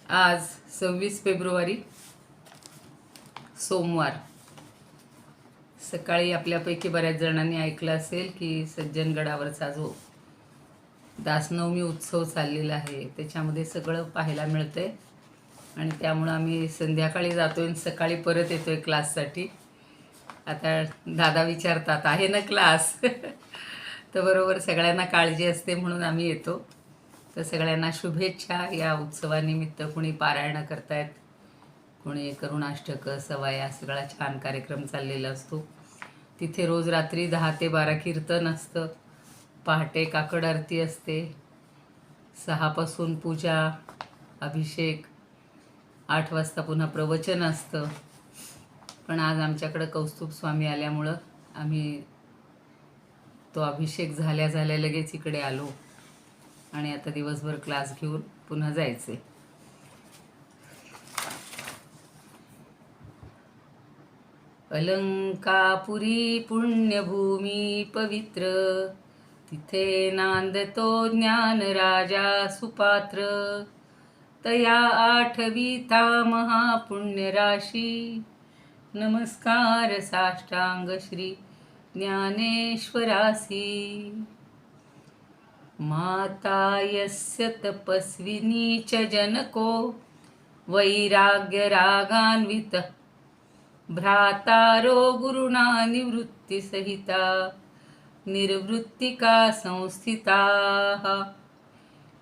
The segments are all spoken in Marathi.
आज 26 फेब्रुवारी सोमवार. सकाळी आपल्यापैकी बऱ्याच जणांनी ऐकलं असेल की सज्जनगडावरचा जो दासनवमी उत्सव चाललेला आहे त्याच्यामध्ये सगळं पाहायला मिळतंय आणि त्यामुळं आम्ही संध्याकाळी जातोय आणि सकाळी परत येतोय क्लाससाठी. आता दादा विचारतात आहे ना क्लास तर बरोबर सगळ्यांना काळजी असते म्हणून आम्ही येतो. तर सगळ्यांना शुभेच्छा. या उत्सवानिमित्त कुणी पारायणं करतायत, कोणी करुणाष्टकं, सवाया, सगळा छान कार्यक्रम चाललेला असतो. तिथे रोज रात्री 10 ते 12 कीर्तन असतं, पहाटे काकड आरती असते, 6 पासून पूजा, अभिषेक, 8 वाजता पुन्हा प्रवचन असतं. पण आज आमच्याकडं कौस्तुभ स्वामी आल्यामुळं आम्ही तो अभिषेक झाल्या लगेच इकडे आलो आणि आता दिवसभर क्लास घेऊन पुन्हा जायचे. अलंकापुरी पुण्यभूमी पवित्र, तिथे नांदतो ज्ञान राजा सुपात्र. तया आठविता महापुण्य राशी, नमस्कार साष्टांग श्री ज्ञानेश्वरासी. माता यस्य तपस्विनी च जनको, वैराग्य रागान्वित भ्रातारो गुरुणा निवृत्तिसहिता निर्वृत्तिका संस्थिताः.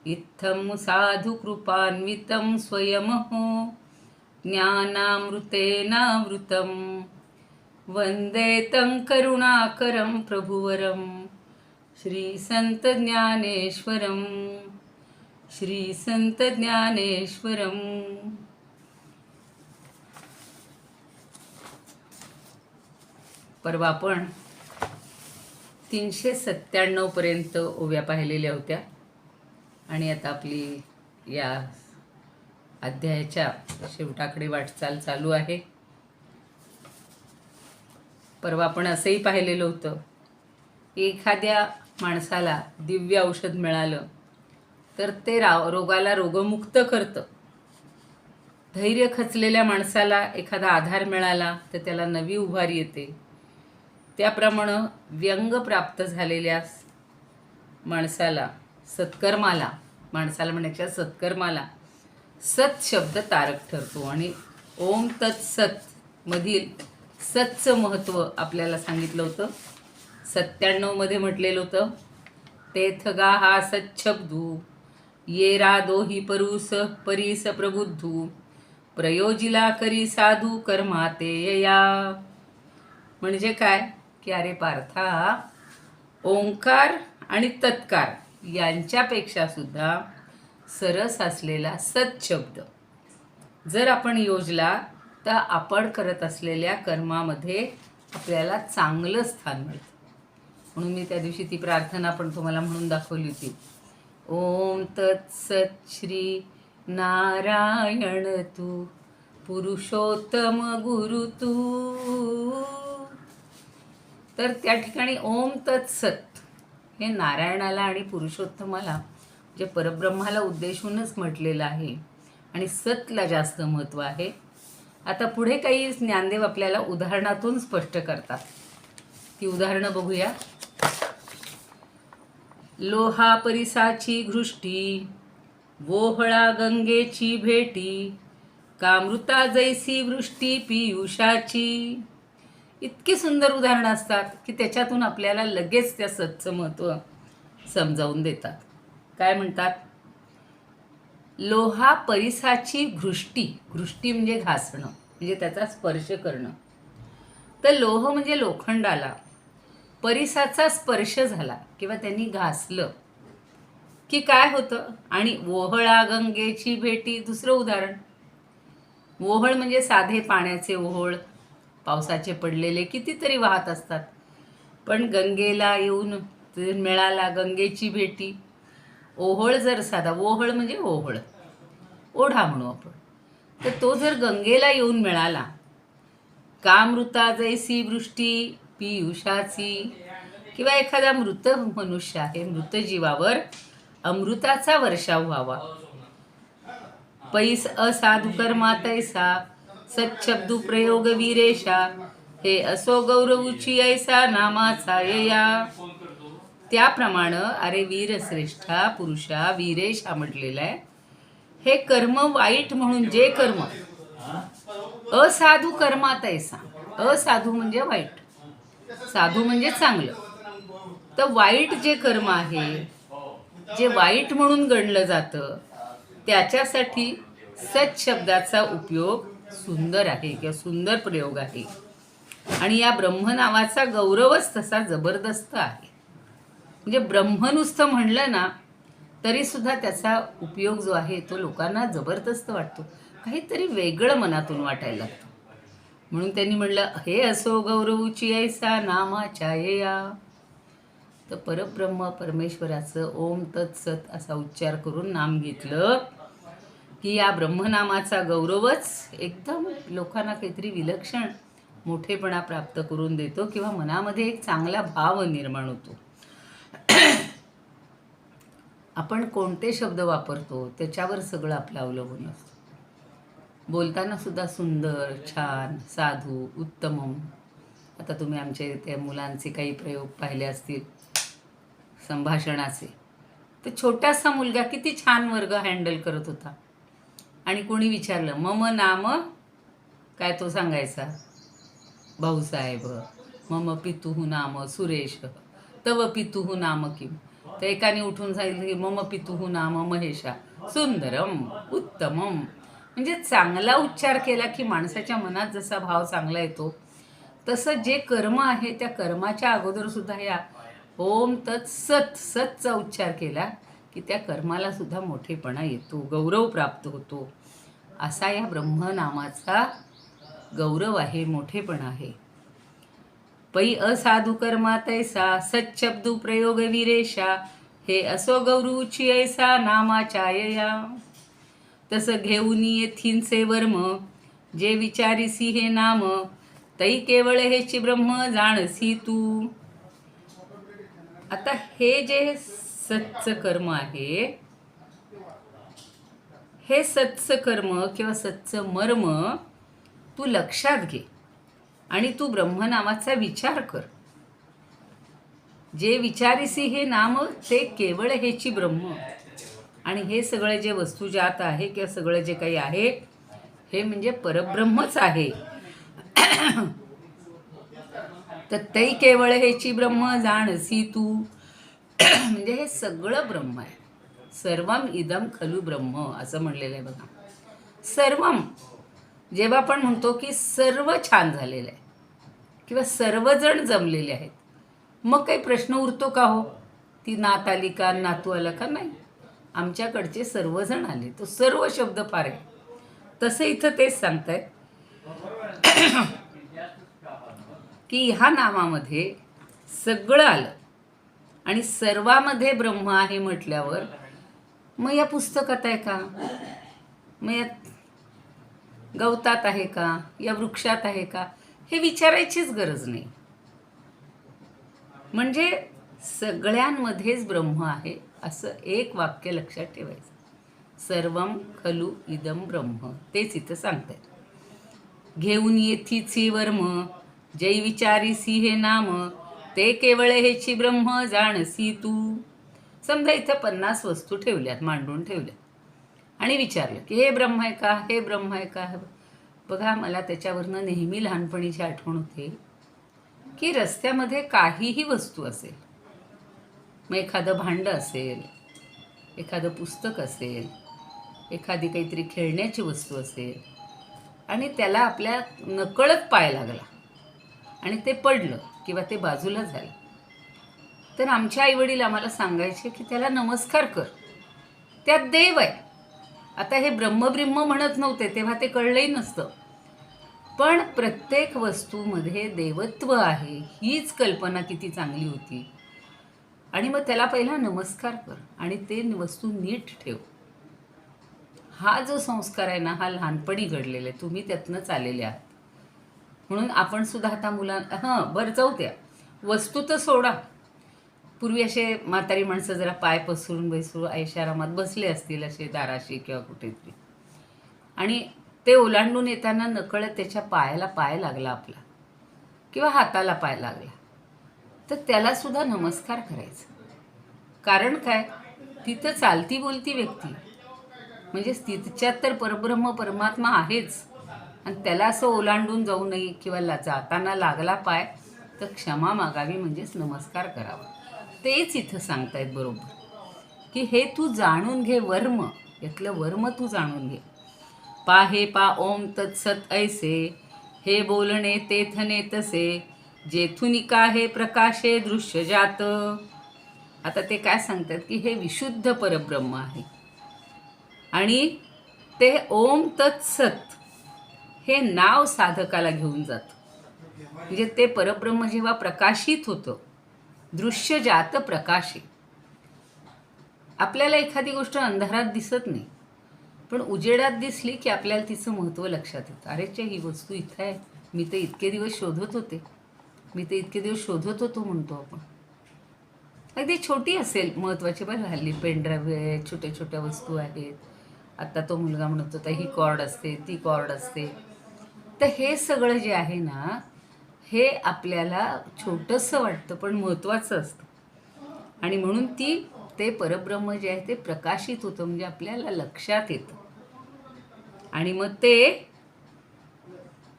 इत्थं साधु कृपान्वितं स्वयमहो ज्ञानामृतेनावृतं, वन्दे तं करुणाकरं प्रभुवरं श्री संत ज्ञानेश्वरं. श्री संत ज्ञानेश्वरं. परवा आपण 397 पर्यंत ओव्या पाहिलेल्या होत्या आणि आता आपली या अध्यायाच्या शेवटाकडे वाटचाल चालू आहे. परवा आपण असंही पाहिलेलं होतं, एखाद्या माणसाला दिव्य औषध मिळालं तर ते रोगाला रोगमुक्त करतं. धैर्य खचलेल्या माणसाला एखादा आधार मिळाला तर त्याला नवी उभारी येते. त्याप्रमाणे व्यंग प्राप्त झालेल्या माणसाला सत्कर्माला, माणसाला म्हणण्याच्या सत्कर्माला सत शब्द तारक ठरतो. आणि ओम तत्सत मधील सतचं महत्त्व आपल्याला सांगितलं होतं. 97 मध्ये म्हटलेलं होतं, तेथगा हा सच्छब्दू ये रादो हि परुस परीस प्रबुद्धू, प्रयोजिला करी साधू कर्मा ते यया. म्हणजे काय की अरे पार्था, ओंकार आणि तत्कार यांच्यापेक्षा सुद्धा सरस असलेला सत्शब्द जर आपण योजला तर आपण करत असलेल्या कर्मामध्ये आपल्याला चांगलं स्थान मिळतं. म्हणून मी त्या दिवशी ती प्रार्थना पण तुम्हाला म्हणून दाखवली होती. ओम तत्सत श्री नारायण तू पुरुषोत्तम गुरु तू. तर त्या ठिकाणी ओम तत्सत हे नारायणाला आणि पुरुषोत्तमाला जे परब्रह्माला उद्देशूनच म्हटलेलं आहे आणि सतला जास्त महत्त्व आहे. आता पुढे काही ज्ञानदेव आपल्याला उदाहरणातून स्पष्ट करतात. ती उदाहरणं बघूया. लोहा परिसाची घृष्टी, वोहळा गंगेची भेटी, कामृता जैसी वृष्टी पियुषाची. इतकी सुंदर उदाहरणं असतात की त्याच्यातून आपल्याला लगेच त्या सतचं महत्त्व समजावून देतात. काय म्हणतात? लोहा परिसाची घृष्टी, घृष्टी म्हणजे घासणं, म्हणजे त्याचा स्पर्श करणं. तर लोह म्हणजे लोखंडाला परिसाचा स्पर्श झाला किंवा त्यांनी घासलं की काय होतं. आणि वोहळा गंगेची भेटी, दुसरं उदाहरण. वोहळ म्हणजे साधे पाण्याचे ओहोळ, पावसाचे पडलेले कितीतरी वाहत असतात. पण गंगेला येऊन मिळाला गंगेची भेटी. ओहोळ जर साधा, ओहोळ म्हणजे ओहोळ, ओढा म्हणू आपण, तर तो जर गंगेला येऊन मिळाला. कामृता जैसी वृष्टी पियुषाची, किंवा एखादा मृत मनुष्य आहे, मृत जीवावर अमृताचा वर्षाव व्हावा. पैस असाधू कर्मा तैसा सच्छब्दू प्रयोग वीरेशा हे असो गौरवूची ऐसा नामाचा येया. त्याप्रमाणे अरे वीरश्रेष्ठा पुरुषा वीरेशा म्हटलेलं आहे. हे कर्म वाईट म्हणून जे कर्म असाधू कर्मात ऐसा, असाधू म्हणजे वाईट, साधू म्हणजे चांगलं, तर वाईट जे कर्म आहे जे वाईट म्हणून गणलं जातं त्याच्यासाठी सत् शब्दाचा उपयोग सुंदर आहे किंवा सुंदर प्रयोग आहे. आणि या ब्रह्म नावाचा गौरवच तसा जबरदस्त आहे. म्हणजे ब्रह्म नुसतं म्हणलं ना तरी सुद्धा त्याचा उपयोग जो आहे तो लोकांना जबरदस्त वाटतो, काहीतरी वेगळं मनातून वाटायला लागतं. म्हणून त्यांनी म्हणलं हे असो गौरवूची ऐसा नामाच्या येया. तर परब्रह्म परमेश्वराचं ओम तत्सत असा उच्चार करून नाम घेतलं की या ब्रह्मनामाचा गौरवच एकदम लोकांना काहीतरी विलक्षण मोठेपणा प्राप्त करून देतो किंवा मनामध्ये एक चांगला भाव निर्माण होतो. आपण कोणते शब्द वापरतो त्याच्यावर सगळं आपलं अवलंबून असतं. बोलताना सुद्धा सुंदर, छान, साधू, उत्तमम. आता तुम्ही आमच्या त्या मुलांचे काही प्रयोग पाहिले असतील संभाषणाचे, तर छोटासा मुलगा किती छान वर्ग हँडल करत होता. आणि कोणी विचारलं मम नाम काय, तो सांगायचा भाऊसाहेब. मम पितुः नाम सुरेश तव पितुः नाम किम. तर एकाने उठून सांगितलं की मम पितुः नाम महेशा सुंदरम उत्तमम. म्हणजे चांगला उच्चार केला की माणसाच्या मनात जसा भाव चांगला येतो तसं जे कर्म आहे त्या कर्माच्या अगोदर सुद्धा या ओम तत्सत सतचा उच्चार केला की त्या कर्माला सुद्धा मोठेपणा येतो, गौरव प्राप्त होतो. असा या ब्रह्मनामाचा गौरव आहे, मोठेपणा आहे. पै असाधू कर्मा तैसा सच्छब्दू प्रयोग वीरेशा हे असो गौरवूची ऐसा नामाच्या येया. तसं घेऊन येथींचे वर्म जे विचारिसी हे नाम तै केवळ हेची ब्रह्म जाणसी तू. आता हे जे सत्च कर्म आहे, हे सत्च कर्म किंवा सत्च मर्म तू लक्षात घे आणि तू ब्रह्मनामाचा विचार कर. जे विचारिसी हे नाम ते केवळ हेची ब्रह्म. आणि हे सगळे जे वस्तुजात आहे किंवा सगळं जे काही आहे हे म्हणजे परब्रह्मच आहे. तर ते केवळ हेची ब्रह्म जाणसी तू. म्हणजे हे सगळं ब्रह्म आहे. सर्वम इदम खलु ब्रह्म असं म्हणलेलं आहे बघा. सर्वम जेव्हा आपण म्हणतो की सर्व छान झालेलं आहे किंवा सर्वजण जमलेले आहेत, मग काही प्रश्न उरतो का हो? ती नात आली का, नातू आला का? नाही, आमच्याकडचे सर्वजण आले. तो सर्व शब्द फार आहे. तसं इथं तेच सांगताय की ह्या नामामध्ये सगळं आलं आणि सर्वामध्ये ब्रह्म आहे म्हटल्यावर मग या पुस्तकात आहे का, मग या गवतात आहे का, या वृक्षात आहे का, हे विचारायचीच गरज नाही. म्हणजे सगळ्यांमध्येच ब्रह्म आहे असं एक वाक्य लक्षात ठेवायचं. सर्वम खलु इदम ब्रह्म, तेच इथं सांगतात. घेऊन येथीची वर्म जै विचारीसी हे नाम ते केवळ हेची ब्रह्म जाणसी तू. समजा इथं 50 वस्तू ठेवल्यात, मांडून ठेवल्यात आणि विचारलं की हे ब्रह्म आहे का, हे ब्रह्म आहे का. बघा, मला त्याच्यावरनं नेहमी लहानपणीची आठवण होते की रस्त्यामध्ये काहीही वस्तू असेल, मग एखादं भांडं असेल, एखादं पुस्तक असेल, एखादी काहीतरी खेळण्याची वस्तू असेल आणि त्याला आपल्या नकळत पाय लागला आणि ते पडलं किंवा ते बाजूला झालं, तर आमचे आईवडील आम्हाला सांगायचे की त्याला नमस्कार कर, त्यात देव आहे. आता हे ब्रह्म म्हणत नव्हते तेव्हा, ते कळलंही नसतं. पण प्रत्येक वस्तूमध्ये देवत्व आहे हीच कल्पना किती चांगली होती. आणि मग त्याला पहिला नमस्कार कर आणि ते वस्तू नीट ठेव. हा जो संस्कार आहे ना, हा लहानपणी घडलेला आहे. तुम्ही त्यातनंच आलेले आहात. म्हणून आपण सुद्धा आता मुलांना बरं जाऊ द्या, वस्तू तर सोडा. पूर्वी असे म्हातारी माणसं जरा पाय पसरून बैसू ऐशारामात बसले असतील असे दाराशी किंवा कुठेतरी, आणि ते ओलांडून येताना नकळत त्याच्या पायाला पाय लागला आपला किंवा हाताला पाय लागला, तर त्याला सुद्धा नमस्कार करायचा. कारण काय, तिथं चालती बोलती व्यक्ती म्हणजे तिच्यात तर परब्रह्म परमात्मा आहेच, आणि त्याला असं ओलांडून जाऊ नये किंवा जाताना लागला पाय तर क्षमा मागावी, म्हणजेच नमस्कार करावा. तेच इथं सांगतायत बरोबर, की हे तू जाणून घे वर्म, यातलं वर्म तू जाणून घे. पा हे पा ओम तत्सत ऐसे, हे बोलणे तेथने तसे, जेथुनिका हे प्रकाशे दृश्य जात. आता ते काय सांगतात की हे विशुद्ध परब्रह्म आहे, आणि ते ओम तत्सत हे नाव साधकाला घेऊन जातं. म्हणजे ते परब्रह्म जेव्हा प्रकाशित होतं, दृश्य जात प्रकाशे. आपल्याला एखादी गोष्ट अंधारात दिसत नाही, पण उजेडात दिसली की आपल्याला तिचं महत्त्व लक्षात येतं. अरेच्या, ही वस्तू इथं आहे, मी तर इतके दिवस शोधत होते, मी तर इतके दिवस शोधत होतो म्हणतो आपण. अगदी छोटी असेल, महत्त्वाची बरं, हल्ली पेनड्राईव्ह आहे, छोट्या छोट्या वस्तू आहेत. आता तो मुलगा म्हणत होता ही कॉर्ड असते, ती कॉर्ड असते. तर हे सगळं जे आहे ना, हे आपल्याला छोटंसं वाटतं पण महत्त्वाचं असतं. आणि म्हणून ते परब्रह्म जे आहे ते प्रकाशित होतं, म्हणजे आपल्याला लक्षात येतं. आणि मग ते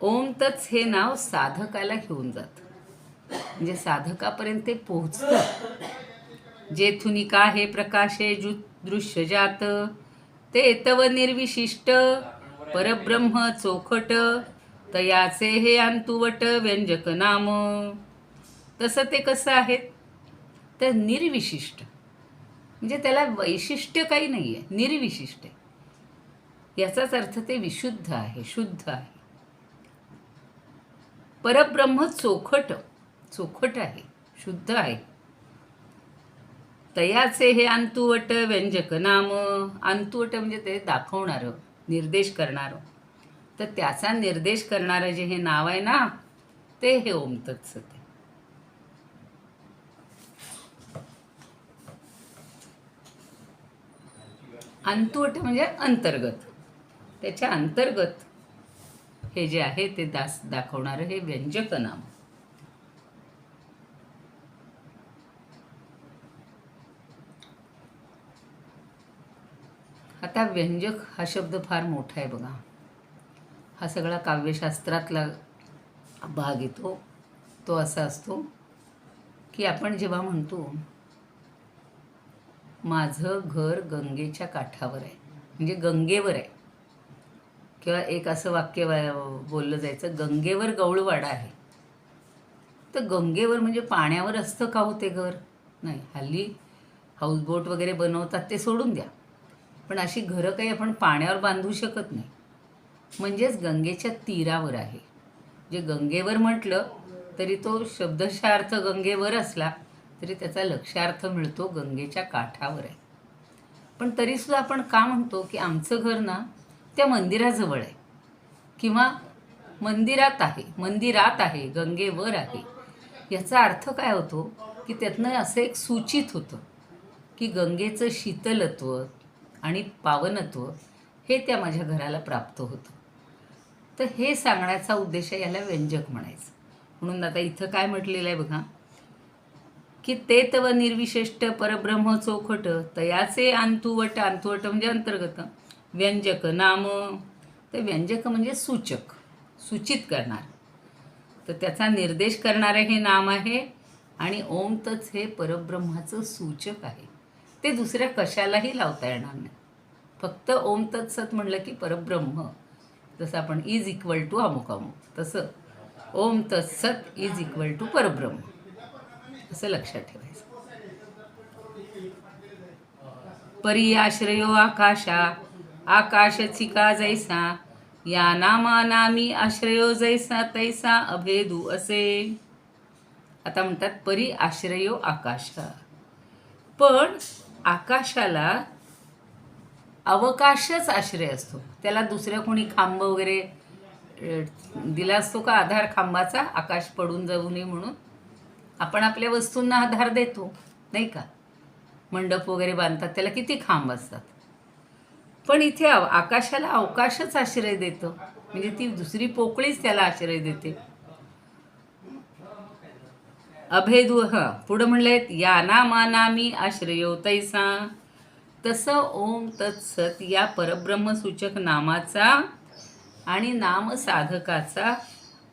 ओम तत्स हे नाव साधकाला घेऊन जातं, म्हणजे साधकापर्यंत ते पोहोचतं. जेथुनिका हे प्रकाशे दृश्य जात, ते तव निर्विशिष्ट परब्रह्म चोखट, तयाचे हे अंतुवट व्यंजक नाम. तसं ते कसं आहे, तर निर्विशिष्ट, म्हणजे त्याला वैशिष्ट्य काही नाही आहे, निर्विशिष्ट आहे. याचाच अर्थ ते विशुद्ध आहे, शुद्ध आहे. परब्रह्म चोखट, चोखट आहे, शुद्ध आहे. तयाचे हे अंतुवट व्यंजक नाम. अंतुवट म्हणजे ते दाखवणारं, निर्देश करणारं. तर त्याचा निर्देश करणारं जे हे नाव आहे ना, ते हे ओम तत्सत आहे. अंतुवट म्हणजे अंतर्गत, त्याच्या अंतर्गत हे जे आहे ते दाखवणारं हे व्यंजक नाम. आता व्यंजक हा शब्द फार मोठा आहे बघा. हा सगळा काव्यशास्त्रातला भाग येतो. तो असा असतो की आपण जेव्हा म्हणतो माझं घर गंगेच्या काठावर आहे, म्हणजे गंगेवर आहे, किंवा एक असं वाक्य बोललं जायचं, गंगेवर गवळवाडा आहे. तर गंगेवर म्हणजे पाण्यावर असतं का हो ते घर? नाही, हल्ली हाऊसबोट वगैरे बनवतात, ते सोडून द्या. पण अशी घरं काही आपण पाण्यावर बांधू शकत नाही. म्हणजेच गंगेच्या तीरावर आहे. जे गंगेवर म्हटलं तरी तो शब्दशः अर्थ गंगेवर असला तरी त्याचा लक्ष्यार्थ मिळतो गंगेच्या काठावर आहे. पण तरीसुद्धा आपण का म्हणतो की आमचं घर ना त्या मंदिराजवळ आहे, किंवा मंदिरात आहे, गंगेवर आहे. याचा अर्थ काय होतो की त्यातनं असं एक सूचित होतं की गंगेचं शीतलत्व आणि पावनत्व हे त्या माझ्या घराला प्राप्त होतं. तर हे सांगण्याचा उद्देश आहे, याला व्यंजक म्हणायचं. म्हणून आता इथं काय म्हटलेलं आहे बघा, की ते तव निर्विशिष्ट परब्रह्म चोखट, तयाचे अंतुवट, अंतुवट म्हणजे अंतर्गत, व्यंजक नाम. तर व्यंजक म्हणजे सूचक, सूचित करणार. तर त्याचा निर्देश करणारे हे नाम आहे. आणि ओम तत्स हे परब्रह्माचं सूचक आहे. ते दुसऱ्या कशालाही लावता येणार नाही. फक्त ओम तत्सत म्हणलं की परब्रह्म, जसं आपण इज इक्वल टू अमुक अमुक, तसं ओम तत्सत इज इक्वल टू परब्रह्म, असं लक्षात ठेवायचं. परी आश्रयो आकाशा, आकाशचिका जैसा, या नामानामी आश्रयो जैसा तैसा अभेदू असे. आता म्हणतात परी आश्रयो आकाशा, पण आकाशाला अवकाशच आश्रय असतो. त्याला दुसऱ्या कोणी खांब वगैरे दिला असतो का आधार खांबाचा, आकाश पडून जाऊ नये म्हणून? आपण आपल्या वस्तूंना आधार देतो नाही का? मंडप वगैरे बांधतात, त्याला किती खांब असतात. पण इथे आकाशाला अवकाशच आश्रय देतो, म्हणजे ती दुसरी पोकळीच त्याला आश्रय देते. अभेदू पुढं म्हणलेत, या नामानामी आश्रयो तैसा. तसं ओम तत्सत या परब्रह्मसूचक नामाचा आणि नामसाधकाचा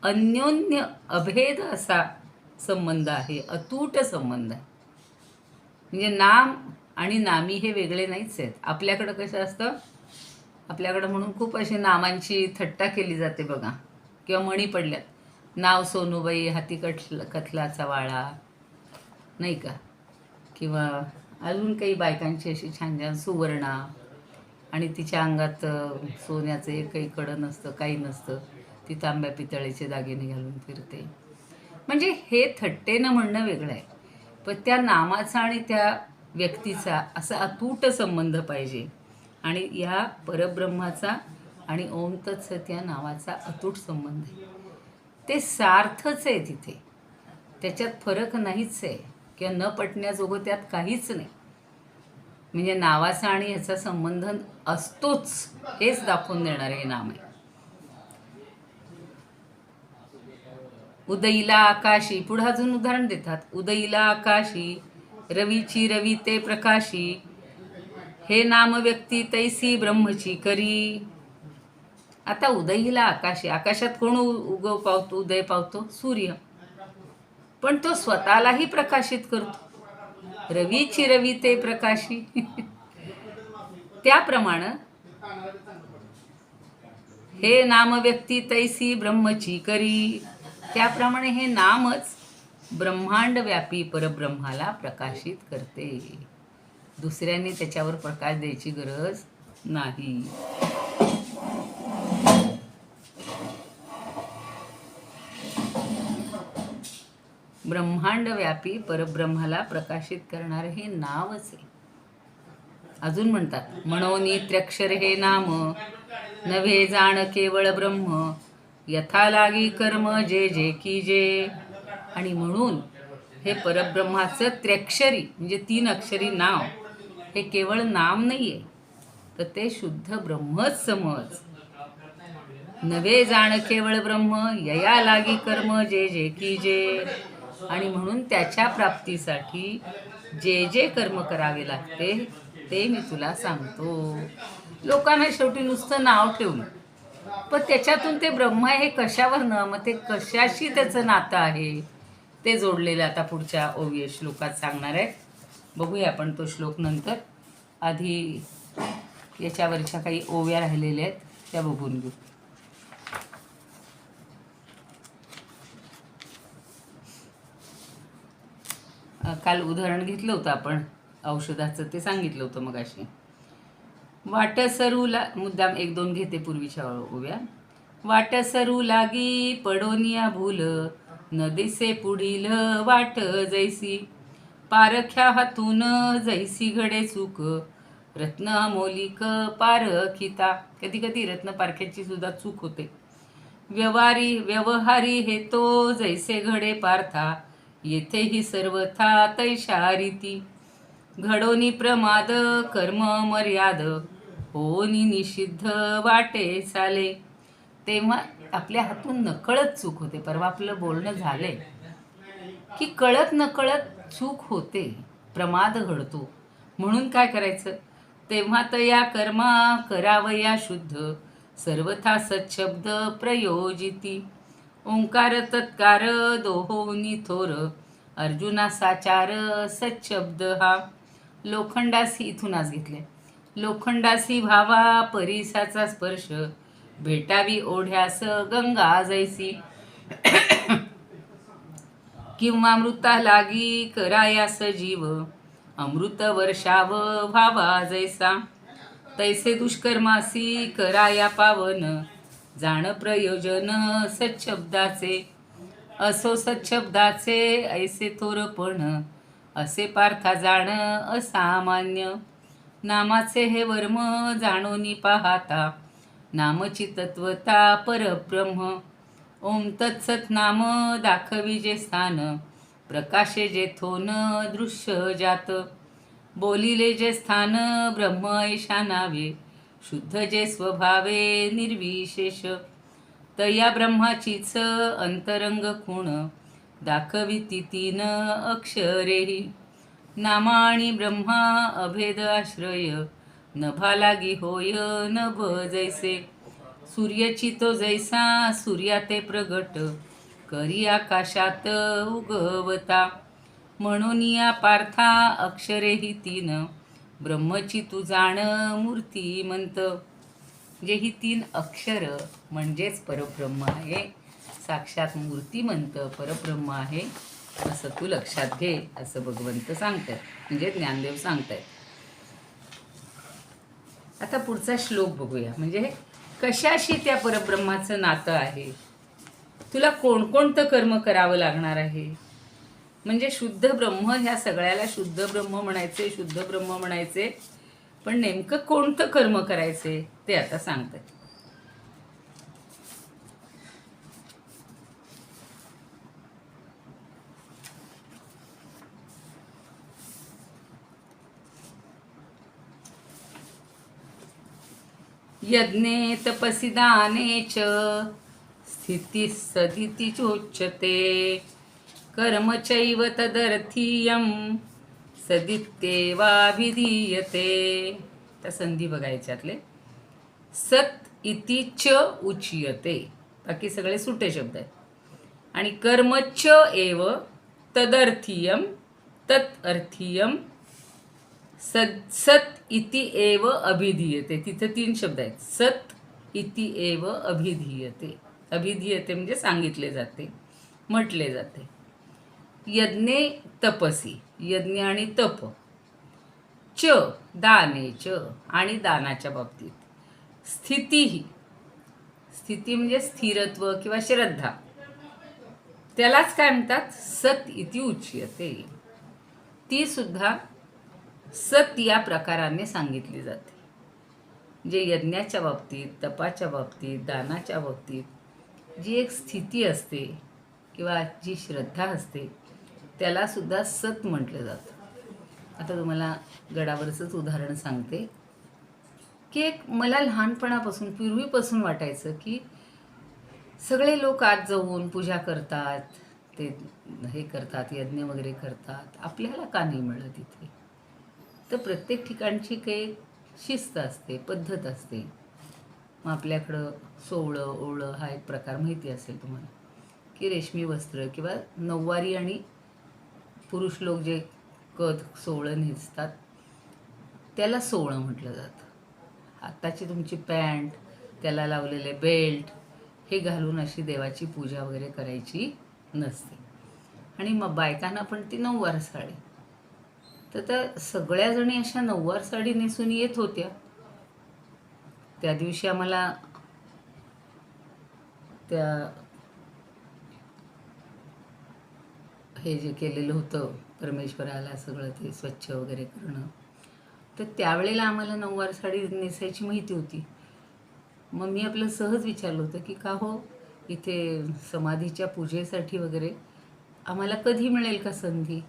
अन्योन्य अभेद असा संबंध आहे, अतूट संबंध आहे. म्हणजे नाम आणि नामी हे वेगळे नाहीच आहेत. आपल्याकडं कसं असतं, आपल्याकडं म्हणून खूप अशी नामांची थट्टा केली जाते बघा, किंवा म्हणी पडल्यात, नाव सोनूबाई हाती कथलाचा वाळा, नाही का, किंवा अजून काही बायकांची अशी छान छान सुवर्णा, आणि तिच्या अंगात सोन्याचं एकही कडं नसतं, काही नसतं, ती तांब्या पितळेचे दागिने घालून फिरते. म्हणजे हे थट्टेनं म्हणणं वेगळं आहे, पण त्या नामाचा आणि त्या व्यक्तीचा असा अतूट संबंध पाहिजे. आणि ह्या परब्रह्माचा आणि ओम तत्सत या नावाचा अतूट संबंध आहे. ते सार्थच आहे तिथे, त्याच्यात फरक नाहीच आहे, किंवा न पटण्याजोगं त्यात काहीच नाही. म्हणजे नावाचा आणि ह्याचा संबंध असतोच हेच दाखवून देणारे हे नाम आहे. उदयीला आकाशी, पुढे अजून उदाहरण देतात. उदयीला आकाशी, रवीची रवी ते प्रकाशी, हे नाम व्यक्ती तैसी ब्रह्मची करी. आता उदयीला आकाशी, आकाशात कोण उगव पावतो, उदय पावतो? सूर्य. पण तो स्वतःलाही प्रकाशित करतो. रवीची रवी ते प्रकाशी. त्याप्रमाणे हे नाम व्यक्ती तैसी ब्रह्मची करी, त्याप्रमाणे हे नामच ब्रह्मांड व्यापी परब्रह्माला प्रकाशित करते. दुसऱ्यांनी त्याच्यावर प्रकाश द्यायची गरज नाही. ब्रह्मांड व्यापी परब्रह्माला प्रकाशित करणारे हे नावच आहे. अजून म्हणतात, म्हणोनी त्र्यक्षर हे नाम, नव्हे जाण केवळ ब्रह्म, यथा लागी कर्म जे जे की जे. आणि म्हणून हे परब्रह्माचं त्र्यक्षरी म्हणजे 3 अक्षरी नाव हे केवळ नाम नाही आहे, तर ते शुद्ध ब्रह्मच समज. नवे जाण केवळ ब्रह्म, यया लागी कर्म जे जे की जे. आणि म्हणून त्याच्या प्राप्तीसाठी जे जे कर्म करावे लागते ते मी तुला सांगतो. लोकांना शेवटी नुसतं नाव ठेवलं, पण त्याच्यातून ते ब्रह्म हे कशावर न, मग ते कशाशी त्याचं नातं आहे ते जोडलेलं आता पुढच्या ओव्य श्लोकात सांगणार आहे. बघूया आपण तो श्लोक नंतर. आधी याच्यावरच्या काही ओव्या राहिलेल्या आहेत त्या बघून घेऊ. काल उदाहरण घेतलं होतं आपण औषधाचं, ते सांगितलं होतं मगाशी. वाट सरू मुद्दाम 1-2 घेते पूर्वीच्या ओव्या. वाट सरू लागी पडोनिया भूल, न दिसे पुढील वाट जैसी, पारख्या हातून जैसी घडे चूक, रत्न अमोलिक पारखिता. कधी कधी रत्न पारख्याची सुद्धा चूक होते. व्यवहारी हे तो जैसे घडे पार्था, येथेही सर्वथा तैशा रीती, घडोनी प्रमाद कर्म मर्याद, होनी निषिद्ध वाटे चाले. तेव्हा आपल्या हातून नकळत चूक होते. परवा आपलं बोलणं झालंय की कळत नकळत चूक होते, प्रमाद घडतो. म्हणून काय करायचं? तेव्हा तया कर्मा करावया शुद्ध, सर्वथा सच्छब्द प्रयोजिती. ओंकार तत्कार दोहोनी थोर, अर्जुना साचार सच्छब्द हा. लोखंडासी, इथून आज घेतले, लोखंडासी भावा परिसाचा स्पर्श, भेटावी ओढ्यास गंगा जैसी, किंवा मृता लागी करायास जीव, अमृत वर्षाव भावा जैसा. तैसे दुष्कर्मासी कराया पावन, जाण प्रयोजन सच्छब्दाचे. असो सच्छब्दाचे ऐसे थोरपण, असे पार्था जाण असामान्य. नामाचे हे वर्म जाणोनी पाहता, नामची तत्वता परब्रह्म. ओम तत्सत नाम दाखवी जे स्थान, प्रकाशे जेथोन दृश्य जात. बोलिले जे स्थान ब्रह्म ऐशा नावे, शुद्ध जे स्वभावे निर्विशेष, तया ब्रह्माचीच अंतरंग खूण, दाखविती तीन अक्षरेही. नामाणी ब्रह्मा अभेद आश्रय, नभा लागी होय नभ जैसे. सूर्याची तो जैसा सूर्या ते प्रगट, करी आकाशात उगवता. म्हणून या पार्था अक्षरे ही तीन, ब्रह्मची तू जाण मूर्तिमंत. म्हणजे ही तीन अक्षर म्हणजेच परब्रह्म आहे, साक्षात मूर्तिमंत परब्रह्म आहे, असं तू लक्षात घे, असं भगवंत सांगतात, म्हणजे ज्ञानदेव सांगतायत. आता पुढचा श्लोक बघूया. म्हणजे कशाशी त्या परब्रह्माचं नातं आहे, तुला कोणकोणतं कर्म करावं लागणार आहे. म्हणजे शुद्ध ब्रह्म, ह्या सगळ्याला शुद्ध ब्रह्म म्हणायचे, शुद्ध ब्रह्म म्हणायचे, पण नेमकं कोणतं कर्म करायचे ते आता सांगतात. यज्ञे तपसि दाने च स्थिती सदिती चोच्यते, कर्म चैव तदर्थीयं सदित्येवाभिधीयते. त्या संधी बघायच्यातले. सत इति च उच्यते, बाकी सगळे सुटे शब्द आहेत. आणि कर्म च एव तदर्थीयम तत् अर्थीयम सत इति एव अभिधीयते. तिथे तीन शब्द आहेत. सत इति एव अभिधीयते. अभिधीयते म्हणजे सांगितले जाते, म्हटले जाते. यज्ञे तपसी, यज्ञ आणि तप. च दाने च, आणि दानाच्या बाबतीत. स्थिती ही, स्थिती म्हणजे स्थिरत्व किंवा श्रद्धा, त्यालाच काय म्हणतात, सत इति उच्यते. ती सुद्धा सत या प्रकाराने सांगितली जाते. जे यज्ञाच्या बाबतीत, तपाच्या बाबतीत, दानाच्या बाबतीत जी एक स्थिती असते किंवा जी श्रद्धा असते, त्याला सुद्धा सत म्हटलं जातं. आता तुम्हाला गडावरचंच उदाहरण सांगते की एक मला लहानपणापासून, पूर्वीपासून वाटायचं की सगळे लोक आत जाऊन पूजा करतात, ते हे करतात, यज्ञ वगैरे करतात, आपल्याला का नाही मिळत इथे. तर प्रत्येक ठिकाणची काही शिस्त असते, पद्धत असते. मग आपल्याकडं सोवळं ओवळं हा एक प्रकार माहिती असेल तुम्हाला, की रेशमी वस्त्र किंवा नऊवारी आणि पुरुष लोक जे सोवळं नेसतात त्याला सोवळं म्हटलं जातं. आत्ताची तुमची पॅन्ट, त्याला लावलेले बेल्ट हे घालून अशी देवाची पूजा वगैरे करायची नसते. आणि मग बायकांना पण ती नऊवार साडी. तर त्या सगळ्याजणी अशा नऊवार साडी नेसून येत होत्या. त्या दिवशी आम्हाला त्या हे जे केलेलं होतं परमेश्वराला सगळं ते स्वच्छ वगैरे करणं, तर त्यावेळेला आम्हाला नऊवार साडी नेसायची माहिती होती. मग मी आपलं सहज विचारलं होतं की का हो, इथे समाधीच्या पूजेसाठी वगैरे आम्हाला कधी मिळेल का संधी.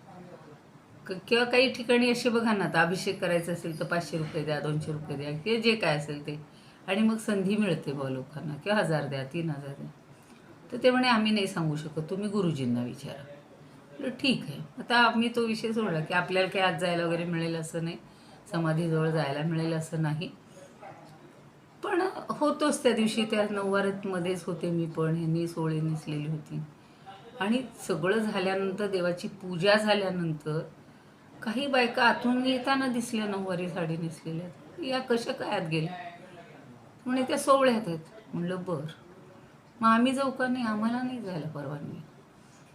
किंवा काही ठिकाणी असे बघा ना, आता अभिषेक करायचा असेल तर 500 रुपये द्या, 200 रुपये द्या, किंवा जे काय असेल ते, आणि मग संधी मिळते बा लोकांना, किंवा 1000 द्या, 3000 द्या. तर ते म्हणे आम्ही नाही सांगू शकत, तुम्ही गुरुजींना विचारा. ठीक आहे. आता आम्ही तो विषय सोडला की आपल्याला काही आज जायला वगैरे मिळेल असं नाही, समाधीजवळ जायला मिळेल असं नाही. पण होतोच त्या दिवशी, त्या नऊवारीमध्येच होते मी पण, ह्यांनी सोळे नेसलेली होती. आणि सगळं झाल्यानंतर, देवाची पूजा झाल्यानंतर काही बायका आतून येताना दिसल्या नऊवारी साडी नेसलेल्या. या कशा काय आत गेल्या, म्हणे त्या सोवळ्यात आहेत. म्हणलं बरं, मग आम्ही जाऊ का. नाही, आम्हाला नाही जायला परवानगी.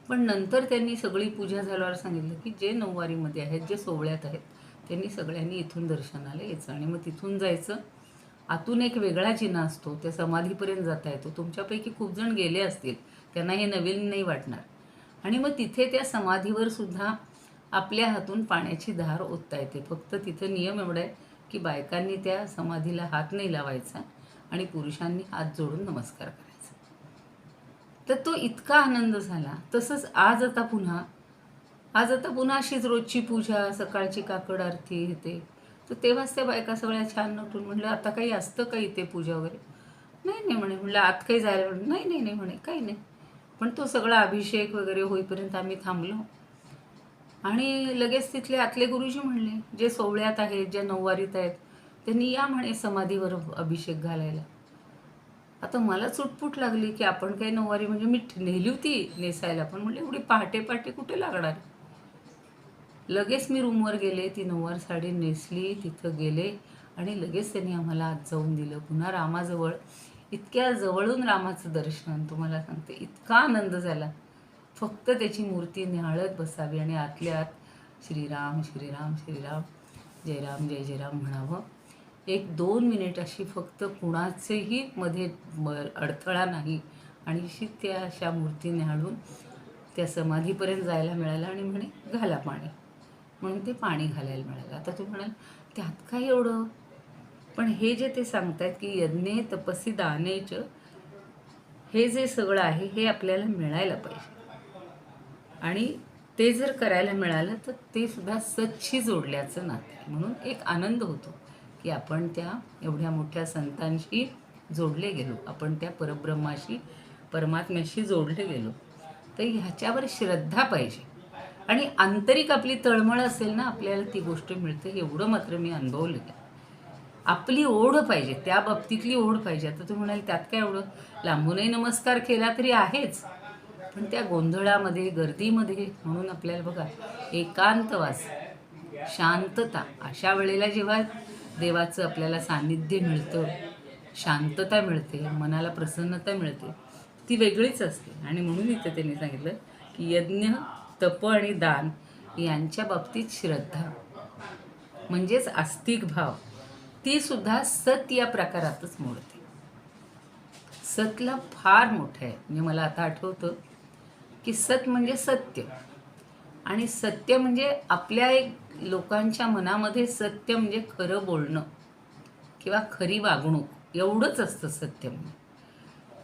पण नंतर त्यांनी सगळी पूजा झाल्यावर सांगितलं की जे नऊवारीमध्ये आहेत, जे सोवळ्यात आहेत, त्यांनी सगळ्यांनी इथून दर्शनाला यायचं आणि मग तिथून जायचं. आतून एक वेगळा जिना असतो, त्या समाधीपर्यंत जाता येतो. तुमच्यापैकी खूप जण गेले असतील, त्यांना हे नवीन नाही वाटणार. आणि मग तिथे त्या समाधीवर सुद्धा आपल्या हातून पाण्याची धार ओतता येते. फक्त तिथं नियम एवढा आहे की बायकांनी त्या समाधीला हात नाही लावायचा आणि पुरुषांनी हात जोडून नमस्कार करायचा. तर तो इतका आनंद झाला. तसंच आज आता पुन्हा अशीच रोजची पूजा, सकाळची काकड आरती, ते तर तेव्हाच त्या बायका सगळ्या छान नटून म्हणलं, आता काही असतं का इथे पूजा वगैरे? नाही नाही म्हणे. म्हणलं आत काही जायला? नाही नाही नाही म्हणे, काही नाही. पण तो सगळा अभिषेक वगैरे होईपर्यंत आम्ही थांबलो. आणि लगेच तिथले आतले गुरुजी म्हणले, जे सोहळ्यात आहेत, ज्या नऊवारीत आहेत, त्यांनी या म्हणे समाधीवर अभिषेक घालायला. आता मला चुटपुट लागली की आपण काही नऊवारी, म्हणजे मी नेली होती नेसायला, पण म्हणले एवढी पहाटे पहाटे कुठे लागणार. लगेच मी रूमवर गेले, ती नऊवार साडी नेसली, तिथं गेले आणि लगेच त्यांनी आम्हाला आत जाऊन दिलं. पुन्हा रामाजवळ, इतक्या जवळून रामाचं दर्शन, तुम्हाला सांगते इतका आनंद झाला. फक्त त्याची मूर्ती निहाळत बसावी आणि आतल्या आत श्रीराम श्रीराम श्रीराम, जय राम जय जय राम म्हणावं. 1-2 मिनिट अशी फक्त कुणाचेही मध्ये अडथळा नाही आणि अशी त्या अशा मूर्ती निहाळून त्या समाधीपर्यंत जायला मिळालं. आणि म्हणे घाला पाणी, म्हणून ते पाणी घालायला मिळालं. आता तू म्हणाल त्यात काय एवढं, पण हे जे ते सांगतायत की यज्ञे तपसी दानेच, हे जे सगळं आहे हे आपल्याला मिळायला पाहिजे. आणि ते जर करायला मिळालं तर ते सुद्धा सच्ची जोडल्याचं नातं आहे. म्हणून एक आनंद होतो की आपण त्या एवढ्या मोठ्या संतांशी जोडले गेलो, आपण त्या परब्रह्माशी, परमात्म्याशी जोडले गेलो. तर ह्याच्यावर श्रद्धा पाहिजे आणि आंतरिक आपली तळमळ असेल ना, आपल्याला ती गोष्ट मिळते. एवढं मात्र मी अनुभवलं आहे. आपली ओढ पाहिजे, त्या बाबतीतली ओढ पाहिजे. आता तू म्हणाल त्यात काय एवढं, लांबूनही नमस्कार केला तरी आहेच, पण त्या गोंधळामध्ये, गर्दीमध्ये, म्हणून आपल्याला बघा एकांतवास, शांतता, अशा वेळेला जेव्हा देवाचं आपल्याला सान्निध्य मिळतं, शांतता मिळते, मनाला प्रसन्नता मिळते, ती वेगळीच असते. आणि म्हणून इथे त्यांनी सांगितलं की यज्ञ, तप आणि दान यांच्या बाबतीत श्रद्धा म्हणजेच आस्तिक भाव, ती सुद्धा सत या प्रकारातच मोडते. सतला फार मोठं आहे. म्हणजे मला आता आठवतं की सत म्हणजे सत्य, आणि सत्य म्हणजे आपल्या एक लोकांच्या मनामध्ये सत्य म्हणजे खरं बोलणं किंवा खरी वागणूक, एवढंच असतं सत्य म्हणजे.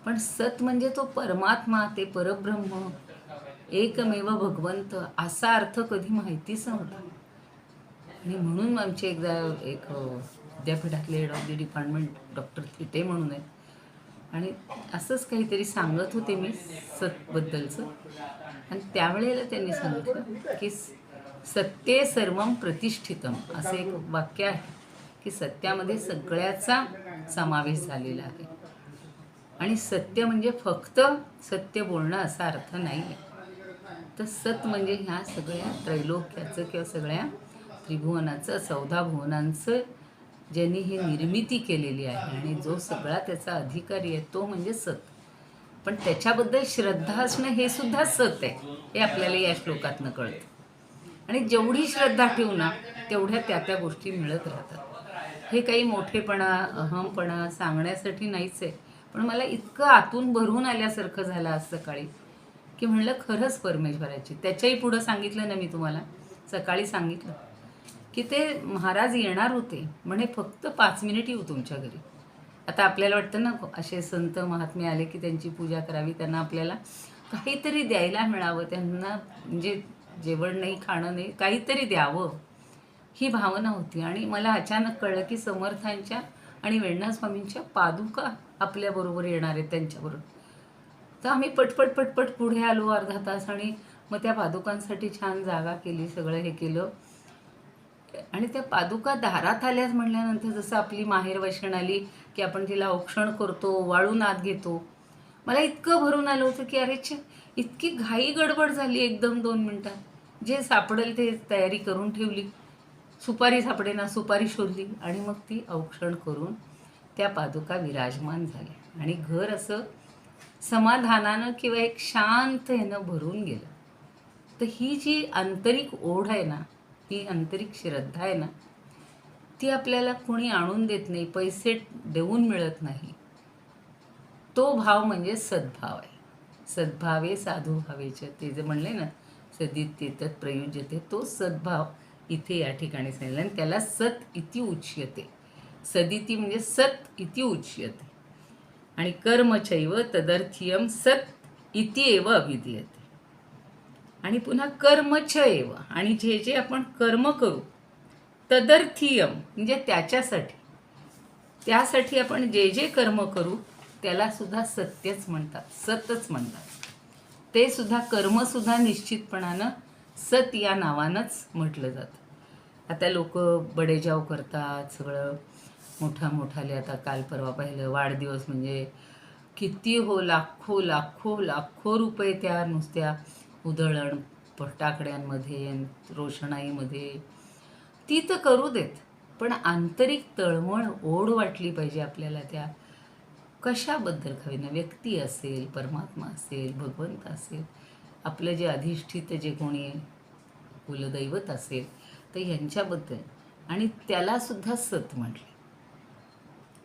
पण सत म्हणजे तो परमात्मा, ते परब्रह्म, एकमेव भगवंत, असा अर्थ कधी माहितीच नव्हता. आणि म्हणून आमचे एकदा एक विद्यापीठातले head of the department doctor Thite म्हणून आहेत, आणि असंच काहीतरी सांगत होते मी सतबद्दलचं. आणि त्यावेळेला त्यांनी सांगितलं की सत्ये सर्वम प्रतिष्ठितम, असं एक वाक्य आहे की सत्यामध्ये सगळ्याचा समावेश झालेला आहे. आणि सत्य म्हणजे फक्त सत्य बोलणं असा अर्थ नाही आहे. तर सत म्हणजे ह्या सगळ्या त्रैलोक्याचं किंवा सगळ्या त्रिभुवनाचं, 14 भुवनांचं ज्यांनी ही निर्मिती केलेली आहे आणि जो सगळा त्याचा अधिकारी आहे, तो म्हणजे सत. पण त्याच्याबद्दल श्रद्धा असणं हे सुद्धा सत आहे, हे आपल्याला या श्लोकातनं कळतं. आणि जेवढी श्रद्धा ठेवू ना, तेवढ्या त्या गोष्टी मिळत राहतात. हे काही मोठेपणा, अहमपणा सांगण्यासाठी नाहीच आहे, पण मला इतकं आतून भरून आल्यासारखं झालं आज सकाळी की म्हणलं खरंच परमेश्वराची. त्याच्याही पुढं सांगितलं ना मी तुम्हाला, सकाळी सांगितलं की ते महाराज येणार होते म्हणे, फक्त 5 मिनिट येऊ तुमच्या घरी. आता आपल्याला वाटतं ना, असे संत महात्मे आले की त्यांची पूजा करावी, त्यांना आपल्याला काहीतरी द्यायला मिळावं, त्यांना म्हणजे जेवण नाही, खाणं नाही, काहीतरी द्यावं, ही भावना होती. आणि मला अचानक कळलं की समर्थांच्या आणि वेण्णास्वामींच्या पादुका आपल्याबरोबर येणार आहेत त्यांच्याबरोबर. तर आम्ही पटपट पटपट पुढे आलो अर्धा तास, आणि मग त्या पादुकांसाठी छान जागा केली, सगळं हे केलं. आणि त्या पादुका दारात आल्याच म्हणल्यानंतर जसं आपली माहेर वैष्ण आली की आपण तिला औक्षण करतो, वाळून आत घेतो, मला इतकं भरून आलं होतं की अरे छे, इतकी घाई गडबड झाली एकदम 2 मिनटात. जे सापडेल ते तयारी करून ठेवली, सुपारी सापडेना, सुपारी शोधली, आणि मग ती औक्षण करून त्या पादुका विराजमान झाल्या. आणि घर असं समाधानानं किंवा एक शांत ह्यानं भरून गेलं. तर ही जी आंतरिक ओढ आहे ना, ही आंतरिक श्रद्धा आहे ना, ती आपल्याला कोणी आणून देत नाही, पैसे देऊन मिळत नाही. तो भाव म्हणजे सद्भाव आहे. सद्भावे साधू भावेचे, ते जे म्हणले ना, सदित्ये तत् प्रयुज्यते, तो सद्भाव इथे या ठिकाणी सांगितलं. आणि त्याला सत इति उच्यते. सदिती म्हणजे सत इति उच्यते. आणि कर्मचैव तदर्थीयम सत इति एव अभिधीयते. आणि पुन्हा कर्मच एव, आणि जे जे आपण कर्म करू तदर्थीयम म्हणजे त्यासाठी आपण जे जे कर्म करू त्याला सुद्धा सत्यच म्हणतात, सतच म्हणतात. ते सुद्धा कर्मसुद्धा निश्चितपणानं सत या नावानंच म्हटलं जातं. आता लोक बडेजाव करतात, सगळं मोठाले. आता काल परवा पाहिलं वाढदिवस म्हणजे किती हो, लाखो लाखो लाखो रुपये त्या नुसत्या उधळण फटाकड्यांमध्ये, रोषणाईमध्ये. ती तर करू देत, पण आंतरिक तळमळ ओढ वाटली पाहिजे आपल्याला त्या कशाबद्दल का होईना, व्यक्ती असेल, परमात्मा असेल, भगवंत असेल, आपलं जे अधिष्ठित जे कोणी कुलदैवत असेल तर यांच्याबद्दल, आणि त्यालासुद्धा सत म्हटले.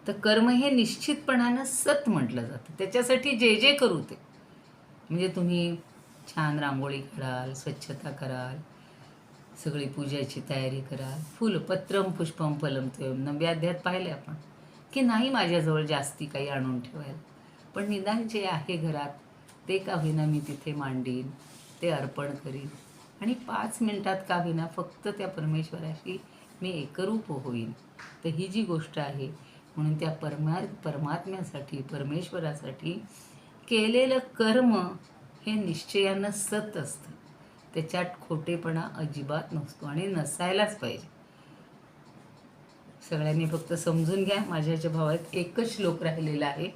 तर कर्म हे निश्चितपणानं सत म्हटलं जातं. त्याच्यासाठी जे जे करू ते, म्हणजे तुम्ही छान रांगोळी काढाल, स्वच्छता कराल, सगळी पूजाची तयारी कराल, फुल पत्रम पुष्पम फलम त्वयम, 9व्या अध्यायात पाहिले आपण की नाही माझ्याजवळ जास्ती काही आणून ठेवायला, पण निदान जे आहे घरात ते का होईना मी तिथे मांडीन, ते अर्पण करीन, आणि 5 मिनिटात का होईना फक्त त्या परमेश्वराशी मी एकरूप होईन. तर ही जी गोष्ट आहे, म्हणून त्या परमात्म्यासाठी, परमेश्वरासाठी केलेलं कर्म हे निश्चयानं सत असतं. त्याच्यात खोटेपणा अजिबात नसतो आणि नसायलाच पाहिजे. सगळ्यांनी फक्त समजून घ्या. माझ्या भावात एकच श्लोक राहिलेला आहे.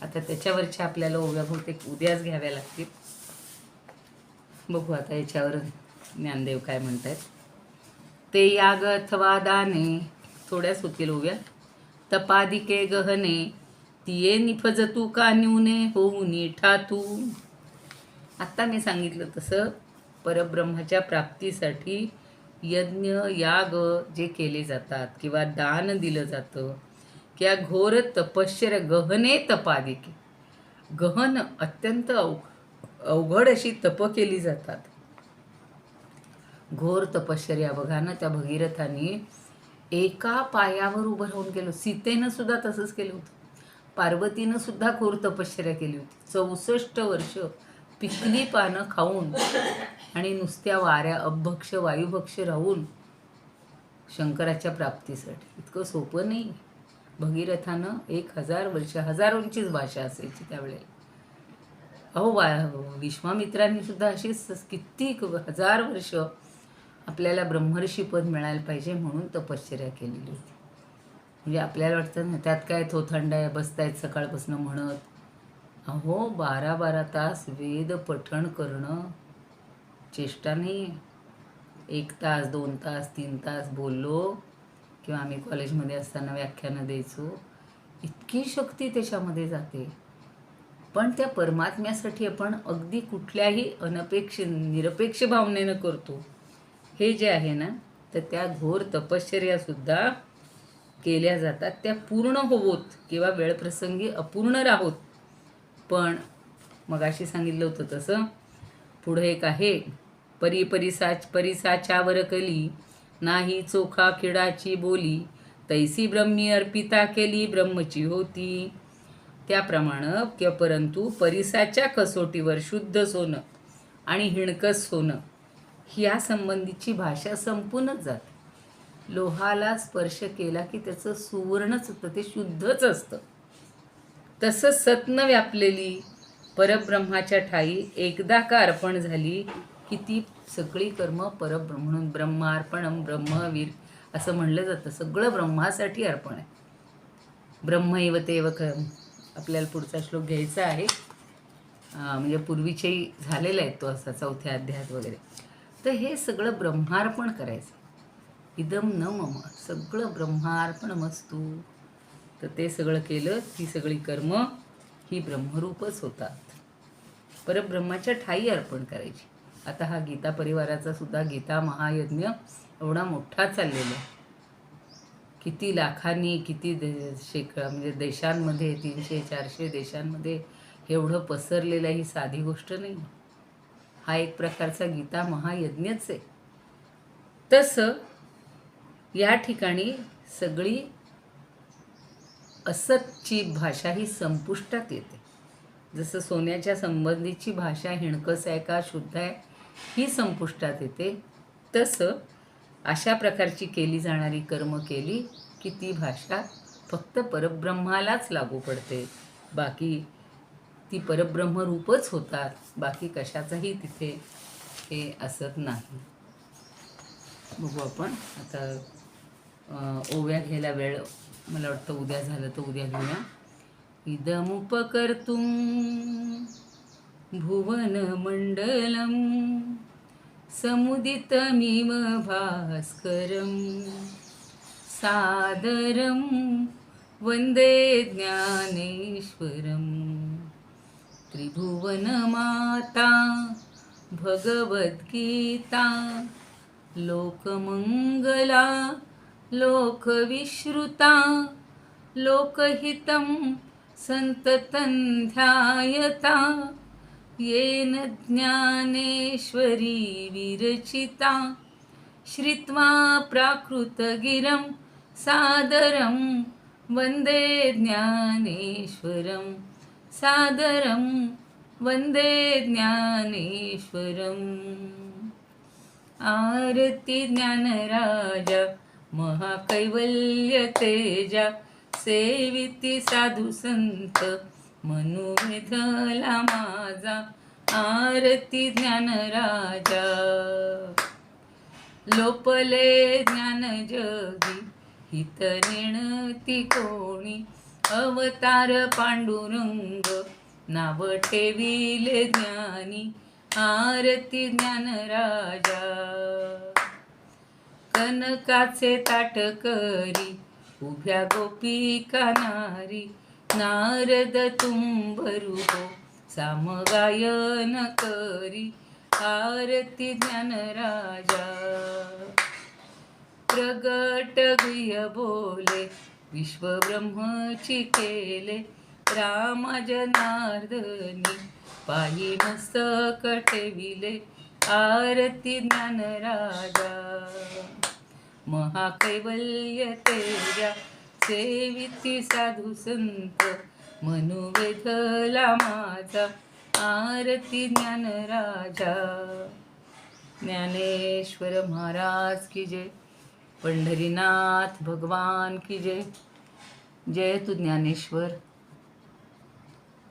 आता त्याच्यावरच्या आपल्याला ओव्या बहुतेक उद्याच घ्याव्या लागतील. बघू आता याच्यावर ज्ञानदेव काय म्हणतात. ते याग अथवा दाने, थोड्याच होतील ओव्या. तपादिके गहने, तिये निफजतू का न्यूने, होऊनी ठातू. आत्ता मी सांगितलं तसं परब्रह्माच्या प्राप्तीसाठी यज्ञ याग जे केले जातात किंवा दान दिलं जातं, किंवा घोर तपश्चर्या, गहने तपादिके, गहन अत्यंत अवघड अशी तप केली जातात. घोर तपश्चर्या बघा ना, त्या भगीरथाने एका पायावर उभं राहून केलं. सीतेनं सुद्धा तसंच केलं होतं. पार्वतीनं सुद्धा घोर तपश्चर्या केली होती. 64 वर्ष पिकली पानं खाऊन आणि नुसत्या वाऱ्या अपभक्ष वायुभक्ष राहून शंकराच्या प्राप्तीसाठी. इतकं सोपं नाही. भगीरथानं 1000 वर्ष, हजारोंचीच भाषा असायची त्यावेळेला. अहो विश्वामित्रांनी सुद्धा अशीच किती 1000 वर्ष आपल्याला ब्रह्मर्षी पद मिळायला पाहिजे म्हणून तपश्चर्या केलेली होती. म्हणजे आपल्याला वाटतं ना त्यात काय थोथंड आहे, बसतायत सकाळपासून म्हणत. अहो 12-12 तास वेद पठण करणं चेष्टा नाही. 1 तास, 2 तास, 3 तास बोललो, किंवा आम्ही कॉलेजमध्ये असताना व्याख्यानं द्यायचो. इतकी शक्ती त्याच्यामध्ये जाते. पण त्या परमात्म्यासाठी आपण अगदी कुठल्याही निरपेक्ष भावनेनं करतो. हे जे आहे ना, तर त्या घोर तपश्चर्यासुद्धा केल्या जातात. त्या पूर्ण होवोत किंवा वेळप्रसंगी अपूर्ण राहोत. पण मगाशी सांगितलं होतं तसं पुढं एक आहे, परिसाच्यावर कली, नाही चोखा किडाची बोली, तैसी ब्रह्मी अर्पिता केली ब्रह्मची होती. त्याप्रमाणे किंवा परंतु परिसाच्या कसोटीवर शुद्ध सोनं आणि हिणकस सोनं ह्या संबंधीची भाषा संपूनच जाते. लोहाला स्पर्श केला की त्याचं सुवर्णच होतं, ते शुद्धच असतं. तसं सत्न व्यापलेली परब्रह्माच्या ठाई एकदा का अर्पण झाली की ती सगळी कर्म परब्रह्म, म्हणून ब्रह्मार्पणम ब्रह्मवीर असं म्हणलं जातं. सगळं ब्रह्मासाठी अर्पण आहे. ब्रह्मैव तेव आपल्याला पुढचा श्लोक घ्यायचा आहे. म्हणजे पूर्वीचेही झालेला आहे तो असा 4थ्या अध्यायात वगैरे. तर हे सगळं ब्रह्मार्पण करायचं. इदम न मम, सगळं ब्रह्मार्पणमस्तू. तर ते सगळं केलं, ती सगळी कर्म ही ब्रह्मरूपच होतात. परब्रह्माच्या ठाई अर्पण करायची. आता हा गीता परिवाराचा सुद्धा गीता महायज्ञ एवढा मोठा चाललेला आहे. किती लाखांनी, किती म्हणजे देशांमध्ये, 300-400 देशांमध्ये एवढं पसरलेलं ही साधी गोष्ट नाही. हा एक प्रकारचा गीता महायज्ञच आहे. तसं या ठिकाणी सगळी असतची भाषा ही संपुष्टात येते. जसं सोन्याच्या संबंधीची भाषा हिणकस आहे का शुद्ध आहे ही संपुष्टात येते, तसं अशा प्रकारची केली जाणारी कर्म केली की ती भाषा फक्त परब्रह्मालाच लागू पडते. बाकी ती परब्रह्मरूपच होतात, बाकी कशाचाही तिथे हे असत नाही. बघू आपण आता ओव्या घ्यायला वेळ मला वाटतं उद्या झालं तर उद्या घेऊया. इदमुपकर्तुं भुवनमण्डलं समुदितमिव भास्करं सादरं वन्दे ज्ञानेश्वरं. त्रिभुवनमाता भगवद्गीता लोकमङ्गला लोकविश्रुता लोकहितं सन्ततं ध्यायता येन ज्ञानेश्वरी विरचिता. श्रुत्वा प्राकृतगिरं सादरं वन्दे ज्ञानेश्वरं सादरं वन्दे ज्ञानेश्वरम्. आरती ज्ञानराजा महाकैवल्य तेजा सेविती साधू संत मनुवेधला माझा. आरती ज्ञानराजा लोपले ज्ञान जगी हित नेणती कोणी. अवतार पांडुरंग नाव ठेविले ज्ञानी. आरती ज्ञानराजा कनकाचे ताट करी उभ्या गोपिका नारी. नारद तुंबरू हो सामगायन करी. आरती ज्ञानराजा प्रगट गुह्य बोले विश्वब्रह्मची केले. रामा जनार्दनी पायी मस्तक ठेविले. आरती ज्ञानराजा महाकैवल्य तेजा सेविती साधू संत मनुवेधला माझा. आरती ज्ञानराजा. ज्ञानेश्वर महाराज की जय. पंढरीनाथ भगवान की जय. जय तू ज्ञानेश्वर.